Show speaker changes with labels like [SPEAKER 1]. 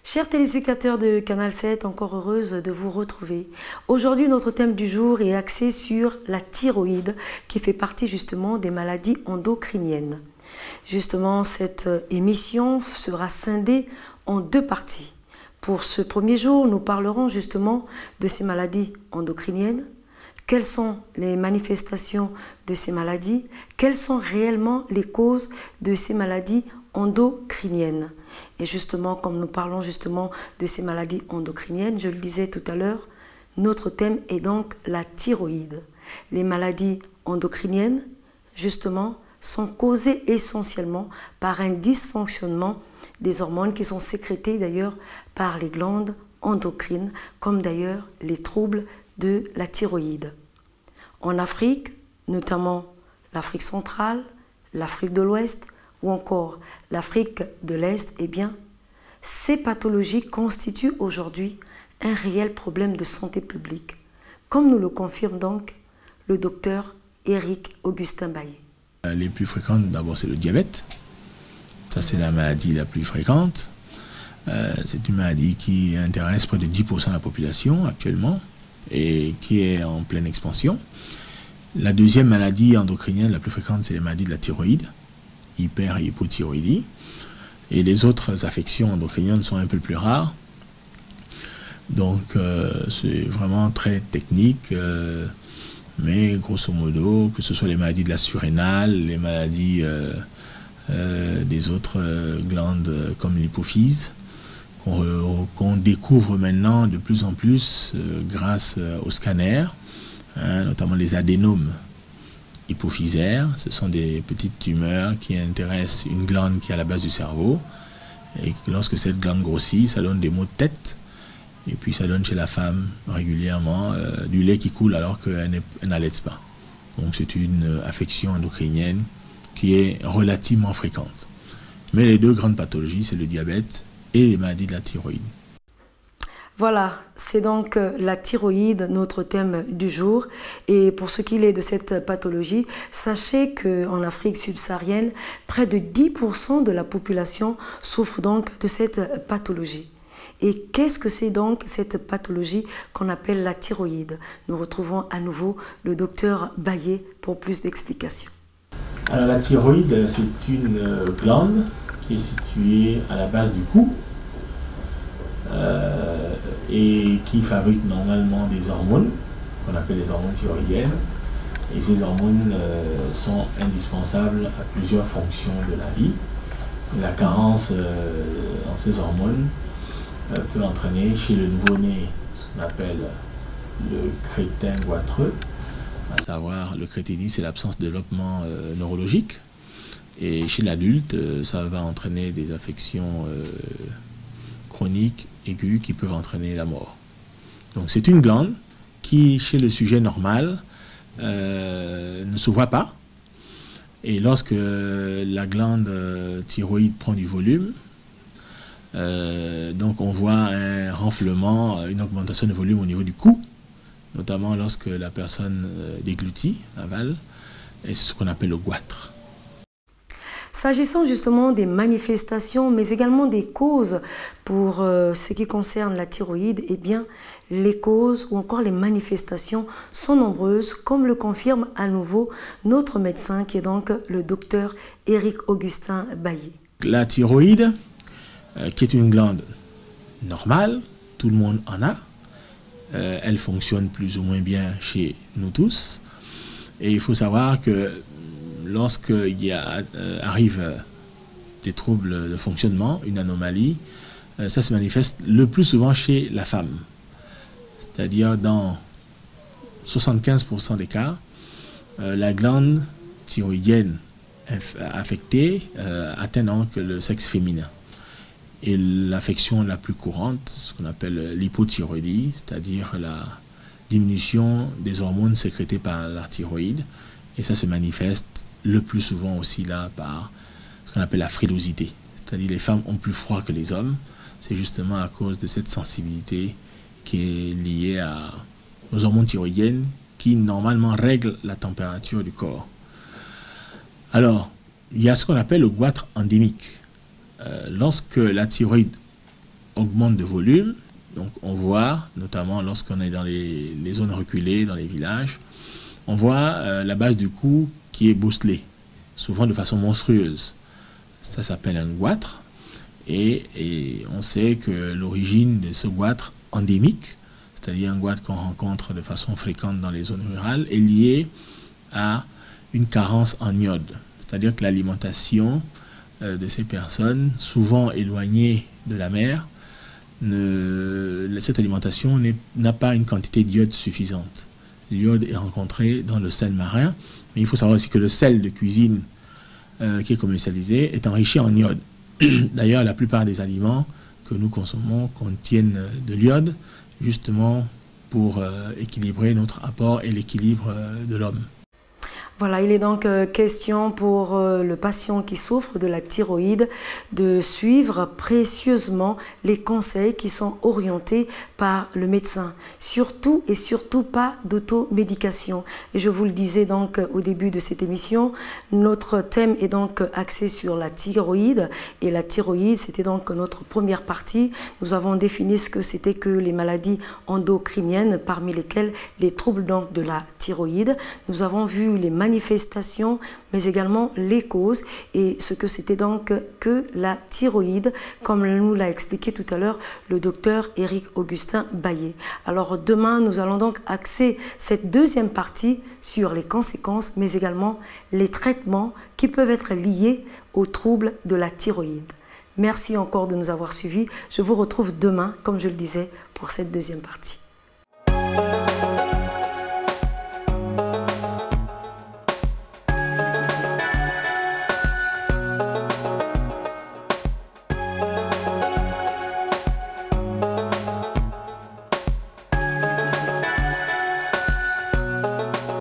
[SPEAKER 1] Chers téléspectateurs de Canal 7, encore heureuse de vous retrouver. Aujourd'hui, notre thème du jour est axé sur la thyroïde, qui fait partie justement des maladies endocriniennes. Justement, cette émission sera scindée en deux parties. Pour ce premier jour, nous parlerons justement de ces maladies endocriniennes. Quelles sont les manifestations de ces maladies? Quelles sont réellement les causes de ces maladies endocriniennes? Et justement, comme nous parlons justement de ces maladies endocriniennes, je le disais tout à l'heure, notre thème est donc la thyroïde. Les maladies endocriniennes, justement, sont causées essentiellement par un dysfonctionnement des hormones qui sont sécrétées d'ailleurs par les glandes endocrines, comme d'ailleurs les troubles de la thyroïde. En Afrique, notamment l'Afrique centrale, l'Afrique de l'Ouest ou encore l'Afrique de l'Est, eh bien, ces pathologies constituent aujourd'hui un réel problème de santé publique, comme nous le confirme donc le docteur Éric Augustin Baillet.
[SPEAKER 2] Les plus fréquentes, d'abord, c'est le diabète. Ça, c'est la maladie la plus fréquente. C'est une maladie qui intéresse près de 10% de la population actuellement et qui est en pleine expansion. La deuxième maladie endocrinienne la plus fréquente, c'est les maladies de la thyroïde, hyper- et hypothyroïdie. Et les autres affections endocriniennes sont un peu plus rares. Donc, c'est vraiment très technique. Mais grosso modo, que ce soit les maladies de la surrénale, les maladies des autres glandes comme l'hypophyse, qu'on découvre maintenant de plus en plus grâce aux scanners, notamment les adénomes hypophysaires. Ce sont des petites tumeurs qui intéressent une glande qui est à la base du cerveau. Et lorsque cette glande grossit, ça donne des maux de tête. Et puis ça donne chez la femme régulièrement du lait qui coule alors qu'elle n'allaite pas. Donc c'est une affection endocrinienne qui est relativement fréquente. Mais les deux grandes pathologies, c'est le diabète et les maladies de la thyroïde.
[SPEAKER 1] Voilà, c'est donc la thyroïde, notre thème du jour. Et pour ce qui est de cette pathologie, sachez qu'en Afrique subsaharienne, près de 10% de la population souffre donc de cette pathologie. Et qu'est-ce que c'est donc cette pathologie qu'on appelle la thyroïde? Nous retrouvons à nouveau le docteur Baillet pour plus d'explications.
[SPEAKER 2] Alors la thyroïde, c'est une glande qui est située à la base du cou et qui fabrique normalement des hormones qu'on appelle les hormones thyroïdiennes. Et ces hormones sont indispensables à plusieurs fonctions de la vie. Et la carence en ces hormones peut entraîner chez le nouveau-né ce qu'on appelle le crétin goitreux, à savoir le crétinisme, c'est l'absence de développement neurologique. Et chez l'adulte, ça va entraîner des affections chroniques, aiguës, qui peuvent entraîner la mort. Donc c'est une glande qui, chez le sujet normal, ne se voit pas. Et lorsque la glande thyroïde prend du volume, donc on voit un renflement, une augmentation de volume au niveau du cou, notamment lorsque la personne déglutit, avale, et c'est ce qu'on appelle le goitre.
[SPEAKER 1] S'agissant justement des manifestations, mais également des causes pour ce qui concerne la thyroïde, eh bien, les causes ou encore les manifestations sont nombreuses, comme le confirme à nouveau notre médecin, qui est donc le docteur Éric Augustin Baillet.
[SPEAKER 2] La thyroïde, qui est une glande normale, tout le monde en a, elle fonctionne plus ou moins bien chez nous tous. Et il faut savoir que lorsqu'il arrive des troubles de fonctionnement, une anomalie, ça se manifeste le plus souvent chez la femme. C'est-à-dire dans 75% des cas, la glande thyroïdienne affectée atteint donc le sexe féminin. Et l'affection la plus courante, ce qu'on appelle l'hypothyroïdie, c'est-à-dire la diminution des hormones sécrétées par la thyroïde. Et ça se manifeste le plus souvent aussi là par ce qu'on appelle la frilosité, c'est-à-dire les femmes ont plus froid que les hommes, c'est justement à cause de cette sensibilité qui est liée aux hormones thyroïdiennes qui normalement règlent la température du corps. Alors, il y a ce qu'on appelle le goitre endémique. Lorsque la thyroïde augmente de volume, donc on voit, notamment lorsqu'on est dans les zones reculées, dans les villages, on voit la base du cou qui est bosselée, souvent de façon monstrueuse. Ça s'appelle un goitre, et on sait que l'origine de ce goitre endémique, c'est-à-dire un goitre qu'on rencontre de façon fréquente dans les zones rurales, est liée à une carence en iode. C'est-à-dire que l'alimentation de ces personnes, souvent éloignées de la mer, cette alimentation n'a pas une quantité d'iode suffisante. L'iode est rencontré dans le sel marin, mais il faut savoir aussi que le sel de cuisine qui est commercialisé est enrichi en iode. D'ailleurs, la plupart des aliments que nous consommons contiennent de l'iode, justement pour équilibrer notre apport et l'équilibre de l'homme.
[SPEAKER 1] Voilà, il est donc question pour le patient qui souffre de la thyroïde de suivre précieusement les conseils qui sont orientés par le médecin. Surtout et surtout pas d'automédication. Et je vous le disais donc au début de cette émission, notre thème est donc axé sur la thyroïde. Et la thyroïde, c'était donc notre première partie. Nous avons défini ce que c'était que les maladies endocriniennes, parmi lesquelles les troubles donc de la thyroïde. Nous avons vu les manifestations, mais également les causes et ce que c'était donc que la thyroïde, comme nous l'a expliqué tout à l'heure le docteur Éric Augustin Baillet. Alors demain, nous allons donc axer cette deuxième partie sur les conséquences, mais également les traitements qui peuvent être liés aux troubles de la thyroïde. Merci encore de nous avoir suivis. Je vous retrouve demain, comme je le disais, pour cette deuxième partie.